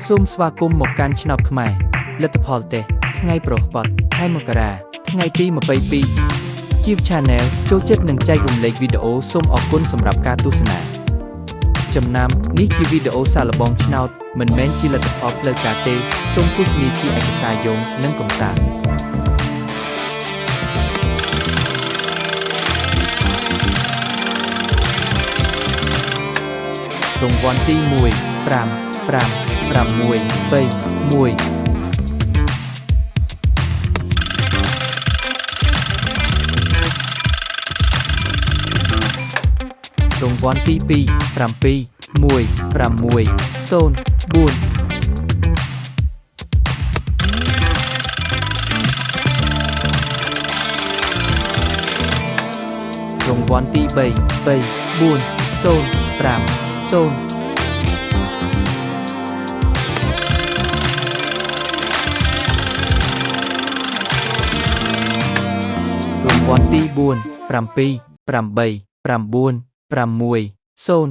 សូមស្វាគមន៍មកកាន់ឆ្នោតខ្មែរលទ្ធផលតេស្តថ្ងៃប្រហ័សខែមករាថ្ងៃទី22ជីវ Channel ចូលចិត្តនិងចែករំលែកវីដេអូសូមអរគុណសម្រាប់ការទស្សនាចំណាំនេះជាវីដេអូសាកល្បងឆ្នោតមិនមែនជាលទ្ធផលផ្លូវការទេសូមទស្សនាជាឯកសារយោងនិងកម្សាន្តរង្វាន់ទី1 5 5 6 3 1រង្វាន់ទី2 7 1 6 0 4រង្វាន់ទី3 4 0 5 0រង្វាន់ទី4 7 8 9 6 0